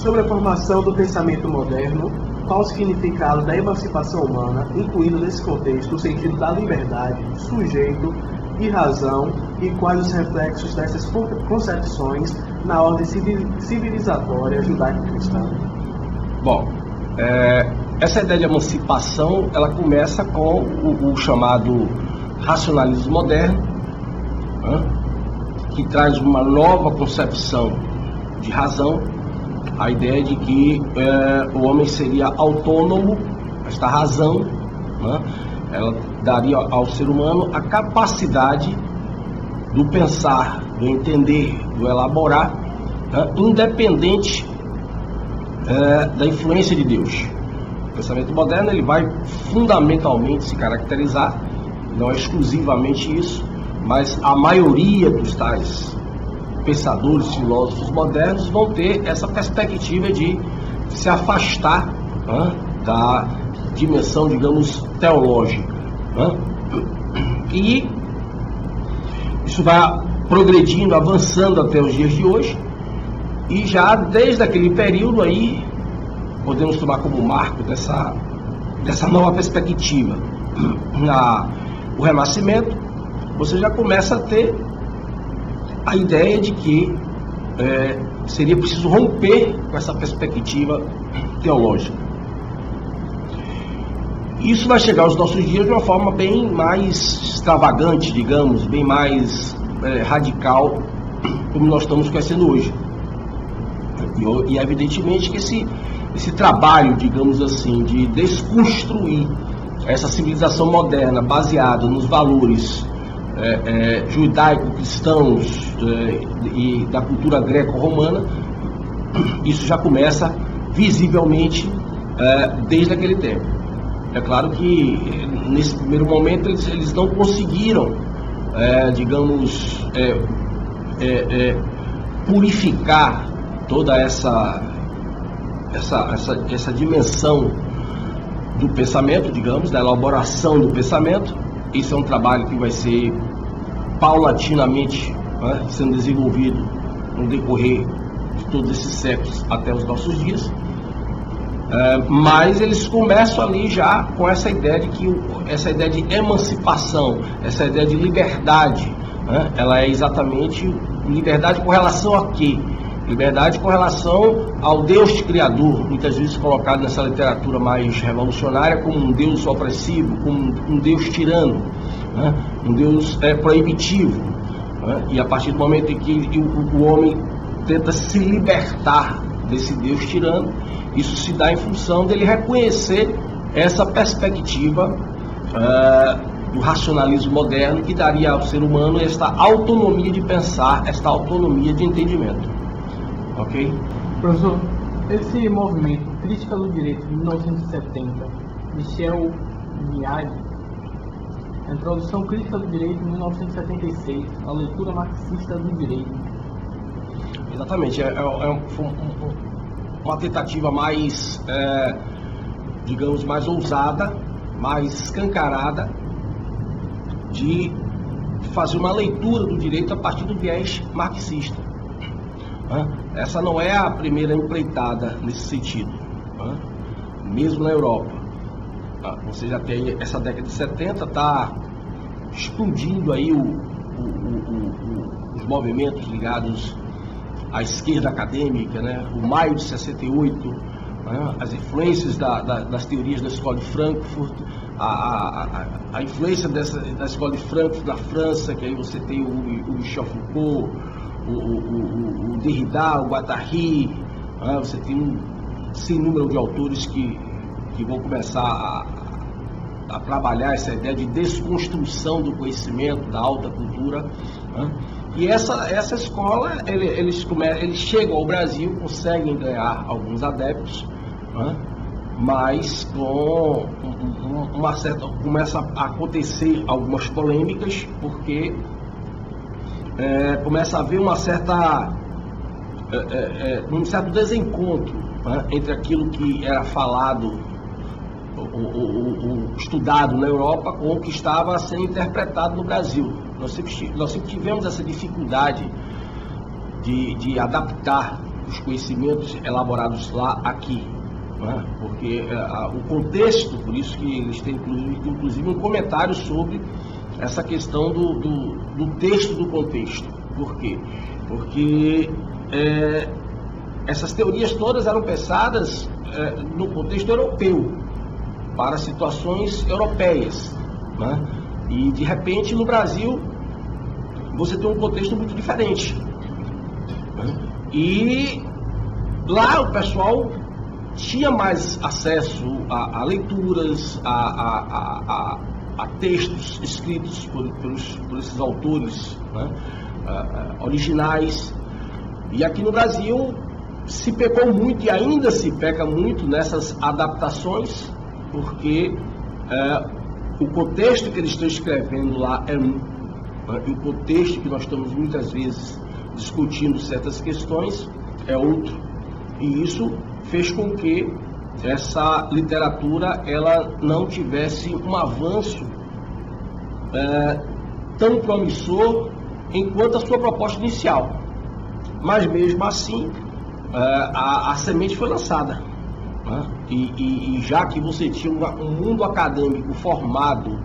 sobre a formação do pensamento moderno, qual o significado da emancipação humana, incluindo nesse contexto o sentido da liberdade, sujeito e razão, e quais os reflexos dessas concepções na ordem civilizatória judaico-cristã. Bom, essa ideia de emancipação, ela começa com o chamado racionalismo moderno, que traz uma nova concepção de razão, a ideia de que o homem seria autônomo. Esta razão, ela daria ao ser humano a capacidade do pensar, do entender, do elaborar, independente da influência de Deus. O pensamento moderno, ele vai fundamentalmente se caracterizar, não é exclusivamente isso, mas a maioria dos tais pensadores, filósofos modernos vão ter essa perspectiva de se afastar da dimensão, digamos, teológica. E isso vai progredindo, avançando até os dias de hoje, e já desde aquele período aí, podemos tomar como marco dessa nova perspectiva, o Renascimento, você já começa a ter a ideia de que seria preciso romper com essa perspectiva teológica. Isso vai chegar aos nossos dias de uma forma bem mais extravagante, digamos, bem mais radical, como nós estamos conhecendo hoje. E evidentemente que esse trabalho, digamos assim, de desconstruir essa civilização moderna baseada nos valores judaico-cristãos e da cultura greco-romana, isso já começa visivelmente desde aquele tempo. É claro que nesse primeiro momento eles não conseguiram, digamos, purificar toda essa dimensão do pensamento, digamos, da elaboração do pensamento. Isso é um trabalho que vai ser paulatinamente sendo desenvolvido no decorrer de todos esses séculos até os nossos dias. Mas eles começam ali já com essa ideia de emancipação, essa ideia de liberdade, ela é exatamente liberdade com relação a quê? Liberdade com relação ao Deus Criador, muitas vezes colocado nessa literatura mais revolucionária como um Deus opressivo, como um Deus tirano, um Deus proibitivo. E a partir do momento em que o homem tenta se libertar desse Deus tirano, isso se dá em função dele reconhecer essa perspectiva do racionalismo moderno, que daria ao ser humano esta autonomia de pensar, esta autonomia de entendimento. Ok? Professor, esse movimento Crítica do Direito de 1970, Michel Miag, a introdução Crítica do Direito de 1976, a leitura marxista do direito. Exatamente, uma tentativa mais, digamos, mais ousada, mais escancarada, de fazer uma leitura do direito a partir do viés marxista. Essa não é a primeira empreitada nesse sentido, mesmo na Europa. Você já tem essa década de 70, está explodindo aí os movimentos ligados à esquerda acadêmica, o Maio de 68, as influências das teorias da Escola de Frankfurt, a influência da Escola de Frankfurt na França, que aí você tem o Michel Foucault, o Derrida, o Guattari, você tem sem número de autores que vão começar a trabalhar essa ideia de desconstrução do conhecimento, da alta cultura. E essa escola, eles chegam ao Brasil, conseguem ganhar alguns adeptos, mas começa a acontecer algumas polêmicas, porque começa a haver um certo desencontro entre aquilo que era falado ou estudado na Europa com o que estava sendo interpretado no Brasil. Nós sempre tivemos essa dificuldade de adaptar os conhecimentos elaborados lá aqui, né? Porque o contexto, por isso que eles têm inclusive um comentário sobre essa questão do texto do contexto. Por quê? Porque essas teorias todas eram pensadas no contexto europeu, para situações europeias, né? E de repente no Brasil você tem um contexto muito diferente, né? E lá o pessoal tinha mais acesso a leituras, a textos escritos por esses autores, né? Originais. E aqui no Brasil se pecou muito e ainda se peca muito nessas adaptações, porque o contexto que eles estão escrevendo lá e o contexto que nós estamos muitas vezes discutindo certas questões é outro. E isso fez com que essa literatura ela não tivesse um avanço tão promissor enquanto a sua proposta inicial. Mas mesmo assim, a semente foi lançada, né? E já que você tinha um mundo acadêmico formado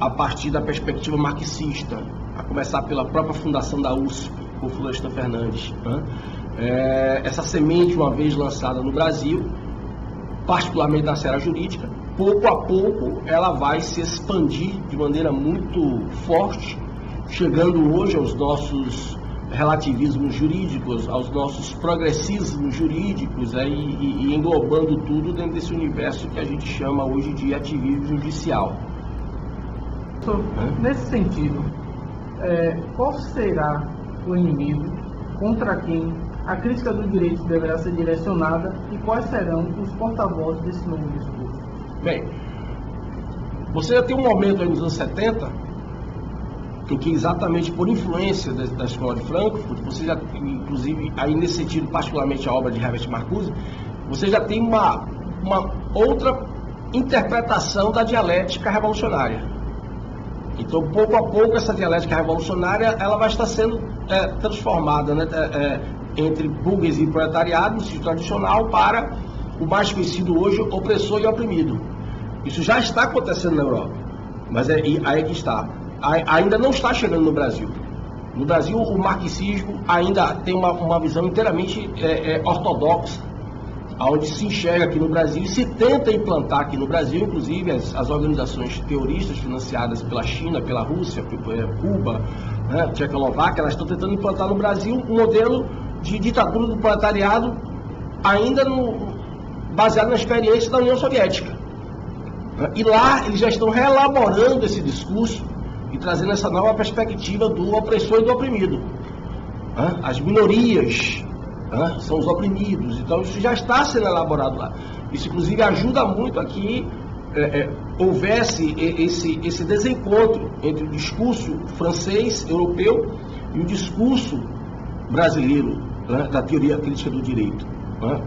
a partir da perspectiva marxista, a começar pela própria fundação da USP, por Florestan Fernandes, né? Essa semente, uma vez lançada no Brasil, particularmente na seara jurídica, pouco a pouco ela vai se expandir de maneira muito forte, chegando hoje aos nossos relativismos jurídicos, aos nossos progressismos jurídicos, e englobando tudo dentro desse universo que a gente chama hoje de ativismo judicial. Nesse sentido, qual será o inimigo contra quem a crítica do direito deverá ser direcionada e quais serão os porta-vozes desse novo discurso? Bem, você já tem um momento aí nos anos 70 em que, exatamente por influência da Escola de Frankfurt, você já, inclusive, aí nesse sentido, particularmente a obra de Herbert Marcuse, você já tem uma outra interpretação da dialética revolucionária. Então, pouco a pouco, essa dialética revolucionária ela vai estar sendo transformada, né, entre burguesia e proletariado, no sentido tradicional, para o mais conhecido hoje, opressor e oprimido. Isso já está acontecendo na Europa, mas aí que está. Ainda não está chegando no Brasil. No Brasil, o marxismo ainda tem uma visão inteiramente ortodoxa, onde se enxerga aqui no Brasil e se tenta implantar aqui no Brasil, inclusive as organizações terroristas financiadas pela China, pela Rússia, Cuba, né, Tchecoslováquia, elas estão tentando implantar no Brasil um modelo de ditadura do proletariado ainda baseado na experiência da União Soviética. E lá eles já estão reelaborando esse discurso e trazendo essa nova perspectiva do opressor e do oprimido. As minorias são os oprimidos, então isso já está sendo elaborado lá. Isso inclusive ajuda muito a que houvesse esse desencontro entre o discurso francês, europeu, e o discurso brasileiro, né, da teoria crítica do direito.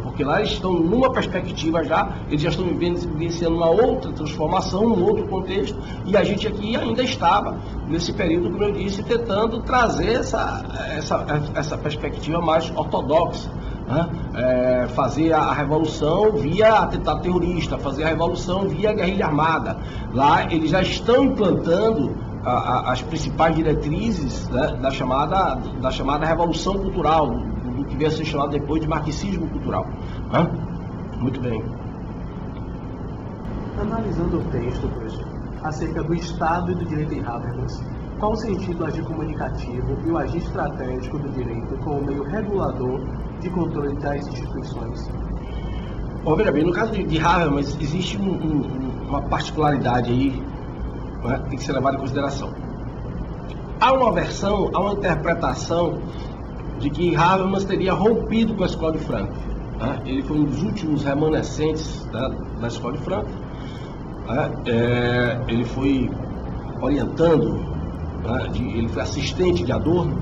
Porque lá eles estão numa perspectiva eles já estão vivenciando uma outra transformação, um outro contexto, e a gente aqui ainda estava, nesse período, como eu disse, tentando trazer essa perspectiva mais ortodoxa, né? Fazer a revolução via atentado terrorista, fazer a revolução via guerrilha armada. Lá eles já estão implantando as principais diretrizes, né, da chamada revolução cultural, do que veio a ser chamado depois de marxismo cultural. Muito bem. Analisando o texto, professor, acerca do Estado e do direito em Habermas, qual o sentido do agir comunicativo e o agir estratégico do direito como meio regulador de controle das instituições? Bom, veja bem, no caso de Habermas, existe uma particularidade aí, né, que tem que ser levada em consideração. Há uma interpretação de que Habermas teria rompido com a Escola de Frankfurt. Ele foi um dos últimos remanescentes da Escola de Frankfurt. Ele foi orientando, ele foi assistente de Adorno.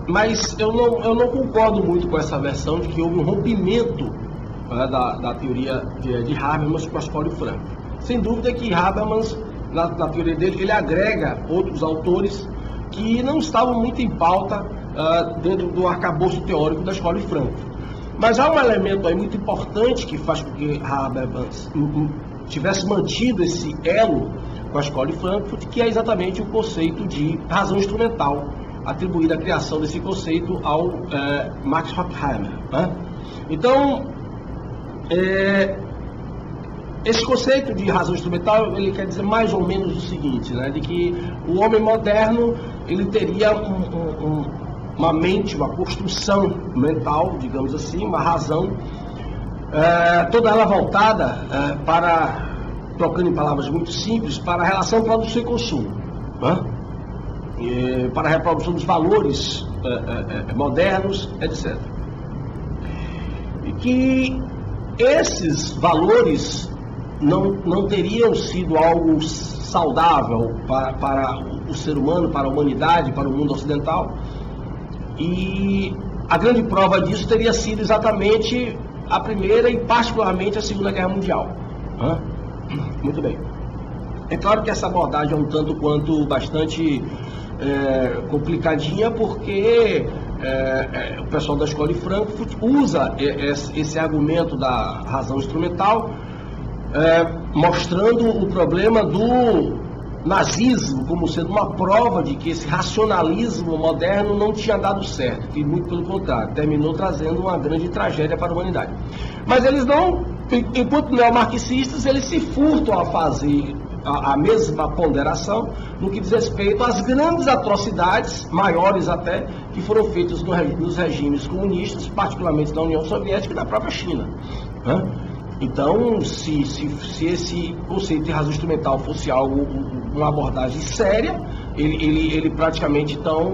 Mas eu não concordo muito com essa versão de que houve um rompimento da teoria de Habermas com a Escola de Frankfurt. Sem dúvida que Habermas, na teoria dele, ele agrega outros autores que não estavam muito em pauta dentro do arcabouço teórico da Escola de Frankfurt. Mas há um elemento aí muito importante que faz com que Habermas tivesse mantido esse elo com a Escola de Frankfurt, que é exatamente o conceito de razão instrumental, atribuída a criação desse conceito ao Max Horkheimer, né? Então, esse conceito de razão instrumental, ele quer dizer mais ou menos o seguinte, né, de que o homem moderno, ele teria uma mente, uma construção mental, digamos assim, uma razão, toda ela voltada para, trocando em palavras muito simples, para a relação produção e consumo, né? Para a reprodução dos valores modernos, etc. E que esses valores não teriam sido algo saudável para o ser humano, para a humanidade, para o mundo ocidental. E a grande prova disso teria sido exatamente a Primeira e particularmente a Segunda Guerra Mundial. Muito bem. É claro que essa abordagem é um tanto quanto bastante complicadinha, porque o pessoal da Escola de Frankfurt usa esse argumento da razão instrumental, mostrando o problema do nazismo como sendo uma prova de que esse racionalismo moderno não tinha dado certo, e muito pelo contrário, terminou trazendo uma grande tragédia para a humanidade. Mas eles não, enquanto neomarxistas, eles se furtam a fazer a mesma ponderação no que diz respeito às grandes atrocidades, maiores até, que foram feitas nos regimes comunistas, particularmente na União Soviética e na própria China, né? Então, se esse conceito de razão instrumental fosse algo, uma abordagem séria, ele praticamente, então,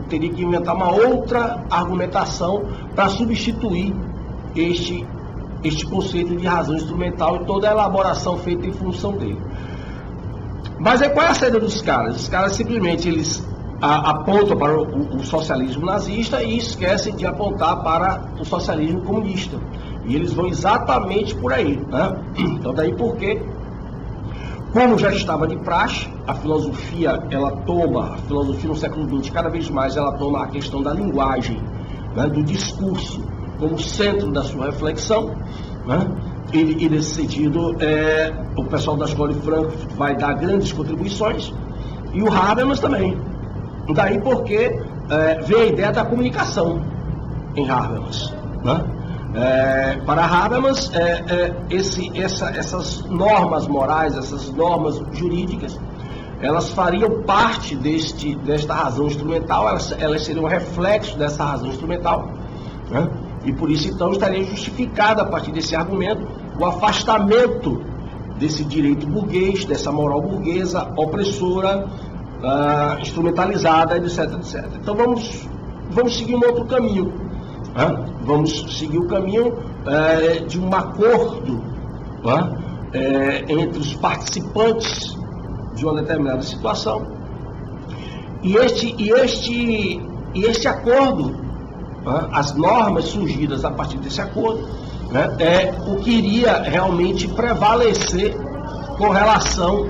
teria que inventar uma outra argumentação para substituir este conceito de razão instrumental e toda a elaboração feita em função dele. Mas qual é a saída dos caras? Os caras simplesmente apontam para o socialismo nazista e esquecem de apontar para o socialismo comunista. E eles vão exatamente por aí, né? Então daí porque, como já estava de praxe, a filosofia no século XX, cada vez mais ela toma a questão da linguagem, né, do discurso, como centro da sua reflexão, né? E nesse sentido, o pessoal da Escola de Frankfurt vai dar grandes contribuições, e o Habermas também. Daí porque vem a ideia da comunicação em Habermas, né? Para Habermas, essas normas morais, essas normas jurídicas, elas fariam parte desta razão instrumental, elas seriam um reflexo dessa razão instrumental, né? E por isso, então, estaria justificado, a partir desse argumento, o afastamento desse direito burguês, dessa moral burguesa, opressora, instrumentalizada, etc, etc. Então, vamos seguir um outro caminho, né? Vamos seguir o caminho de um acordo, né, entre os participantes de uma determinada situação. E este acordo, as normas surgidas a partir desse acordo, né, é o que iria realmente prevalecer com relação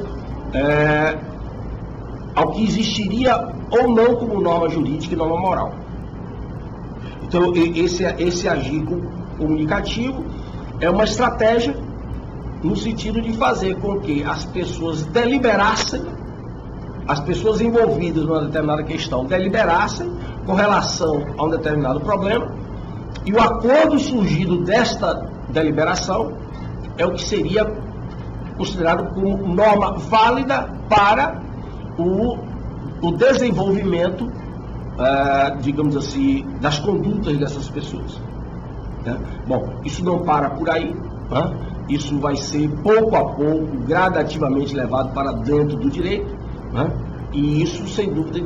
ao que existiria ou não como norma jurídica e norma moral. Então, esse agir comunicativo é uma estratégia no sentido de fazer com que as pessoas deliberassem, as pessoas envolvidas numa determinada questão deliberassem com relação a um determinado problema, e o acordo surgido desta deliberação é o que seria considerado como norma válida para o desenvolvimento, digamos assim, das condutas dessas pessoas, né? Bom, isso não para por aí, né? Isso vai ser pouco a pouco, gradativamente levado para dentro do direito, né? E isso, sem dúvida,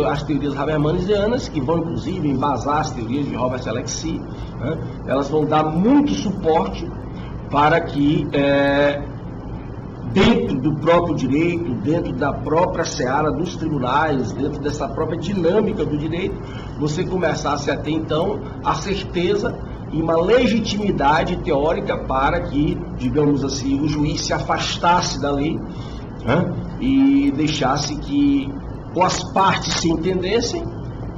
as teorias habermasianas, que vão inclusive embasar as teorias de Robert Alexy, né? Elas vão dar muito suporte para que, dentro do próprio direito, dentro da própria seara dos tribunais, dentro dessa própria dinâmica do direito, você começasse a ter, então, a certeza e uma legitimidade teórica para que, digamos assim, o juiz se afastasse da lei, né, e deixasse que ou as partes se entendessem,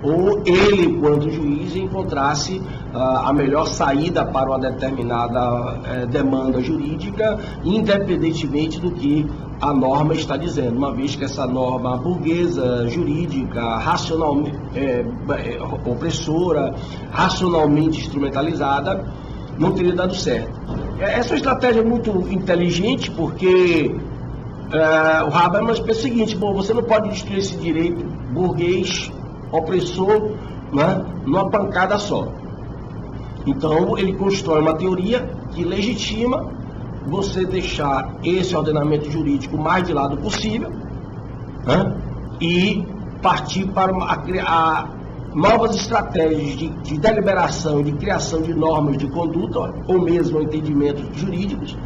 ou ele, quanto juiz, encontrasse a melhor saída para uma determinada demanda jurídica, independentemente do que a norma está dizendo, uma vez que essa norma burguesa, jurídica, opressora, racionalmente instrumentalizada, não teria dado certo. Essa estratégia é muito inteligente, porque o Habermas pensa o seguinte: bom, você não pode destruir esse direito burguês, opressor, né, numa pancada só. Então ele constrói uma teoria que legitima você deixar esse ordenamento jurídico o mais de lado possível, né, e partir para novas estratégias de deliberação e de criação de normas de conduta, ou mesmo entendimentos jurídicos,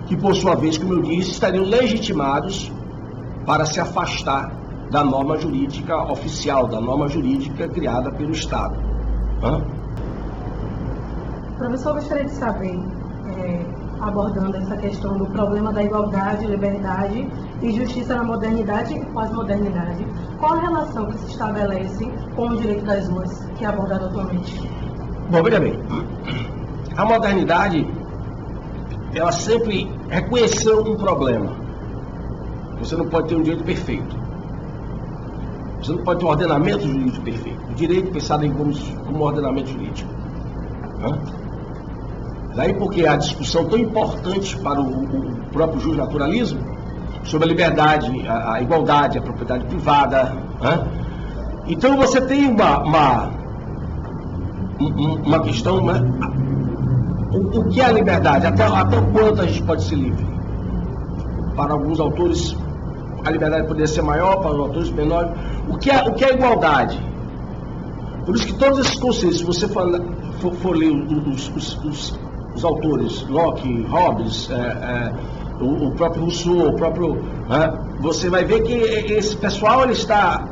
que por sua vez, como eu disse, estariam legitimados para se afastar da norma jurídica oficial, da norma jurídica criada pelo Estado. Professor, gostaria de saber, abordando essa questão do problema da igualdade, liberdade e justiça na modernidade e pós-modernidade, qual a relação que se estabelece com o direito das ruas, que é abordado atualmente? Bom, veja bem, a modernidade, ela sempre reconheceu um problema. Você não pode ter um direito perfeito. Você não pode ter um ordenamento jurídico perfeito. O direito pensado como ordenamento jurídico. Daí porque a discussão tão importante para o próprio justnaturalismo sobre a liberdade, a igualdade, a propriedade privada. Então você tem uma questão, né? O que é a liberdade? Até o quanto a gente pode ser livre? Para alguns autores a liberdade poderia ser maior, para os autores menores. O que é a igualdade? Por isso que todos esses conceitos, se você for ler os autores, Locke, Hobbes, o próprio Rousseau, você vai ver que esse pessoal ele está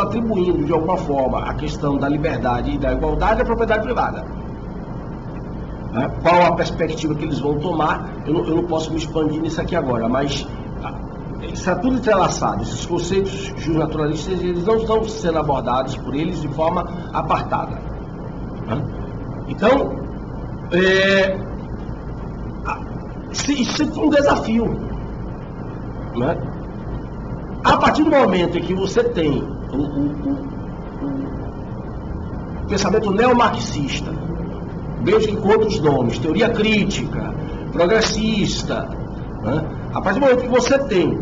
atribuindo de alguma forma a questão da liberdade e da igualdade à propriedade privada. Qual a perspectiva que eles vão tomar? Eu não posso me expandir nisso aqui agora, mas está tudo entrelaçado. Esses conceitos justnaturalistas, eles não estão sendo abordados por eles de forma apartada. Então, isso é um desafio. Né? A partir do momento em que você tem o pensamento neomarxista, mesmo que com outros nomes, teoria crítica, progressista, né? A partir do momento que você tem,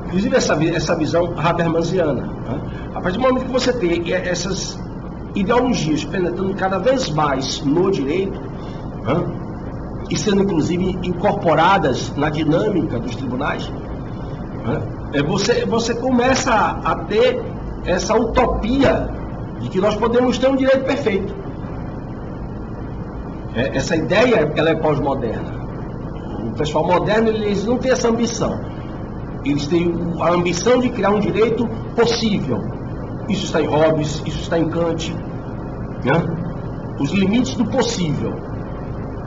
inclusive essa visão habermasiana, né? A partir do momento que você tem essas ideologias penetrando cada vez mais no direito, né? E sendo inclusive incorporadas na dinâmica dos tribunais, né? Você começa a ter essa utopia de que nós podemos ter um direito perfeito. Essa ideia, ela é pós-moderna. O pessoal moderno, eles não têm essa ambição. Eles têm a ambição de criar um direito possível. Isso está em Hobbes, isso está em Kant, né? Os limites do possível.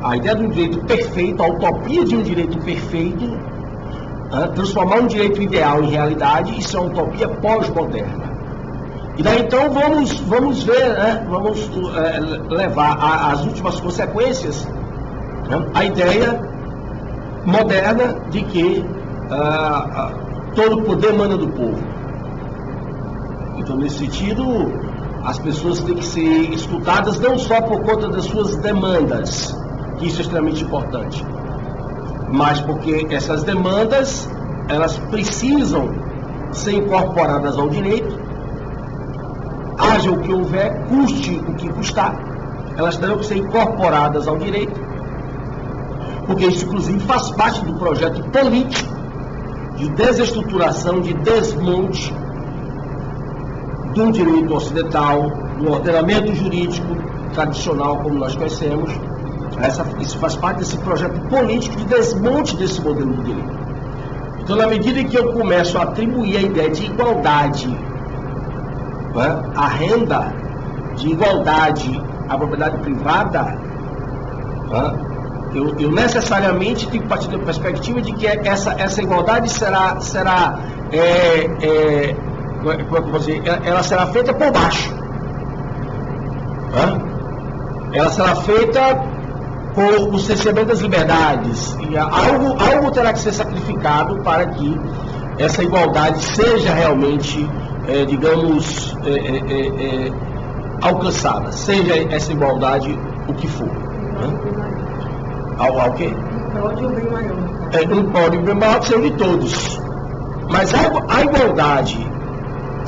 A ideia de um direito perfeito, a utopia de um direito perfeito, né? Transformar um direito ideal em realidade, isso é uma utopia pós-moderna. E daí então vamos ver, né? Vamos levar às últimas consequências, né? A ideia moderna de que todo o poder emana do povo. Então, nesse sentido, as pessoas têm que ser escutadas não só por conta das suas demandas, que isso é extremamente importante, mas porque essas demandas, elas precisam ser incorporadas ao direito, haja o que houver, custe o que custar, elas terão que ser incorporadas ao direito, porque isso inclusive faz parte do projeto político de desestruturação, de desmonte do direito ocidental, do ordenamento jurídico tradicional como nós conhecemos. Isso faz parte desse projeto político de desmonte desse modelo do direito. Então, na medida em que eu começo a atribuir a ideia de igualdade, né, à renda, de igualdade à propriedade privada, né, eu necessariamente tenho que partir da perspectiva de que essa igualdade será como é que eu vou dizer, ela será feita por baixo. Ela será feita por o cerceamento das liberdades, e algo terá que ser sacrificado para que essa igualdade seja realmente, digamos, alcançada, seja essa igualdade o que for. Ao quê? Um pódio bem maior que seja de todos. Mas a igualdade,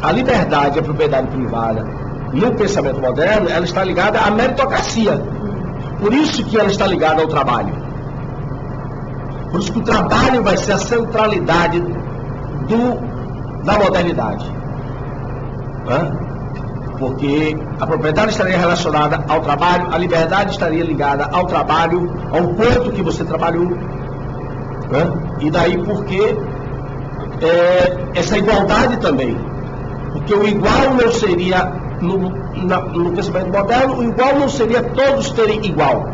a liberdade e a propriedade privada no pensamento moderno, ela está ligada à meritocracia. Por isso que ela está ligada ao trabalho. Por isso que o trabalho vai ser a centralidade da modernidade. Porque a propriedade estaria relacionada ao trabalho, a liberdade estaria ligada ao trabalho, ao quanto que você trabalhou. E daí porque essa igualdade também. Porque o igual não seria, no pensamento moderno, o igual não seria todos terem igual.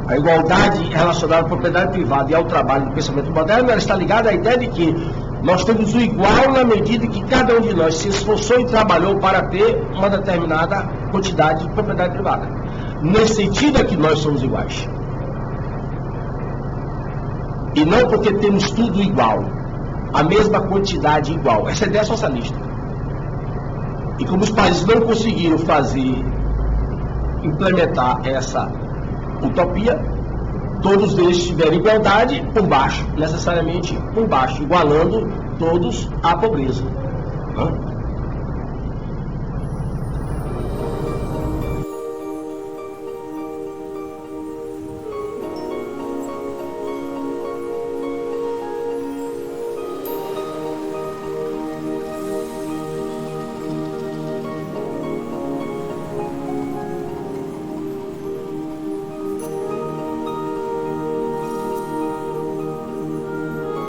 A igualdade relacionada à propriedade privada e ao trabalho do pensamento moderno, ela está ligada à ideia de que nós temos o igual na medida que cada um de nós se esforçou e trabalhou para ter uma determinada quantidade de propriedade privada. Nesse sentido é que nós somos iguais. E não porque temos tudo igual, a mesma quantidade igual. Essa é a ideia socialista. E como os países não conseguiram implementar essa utopia, todos eles tiveram igualdade por baixo, necessariamente por baixo, igualando todos à pobreza.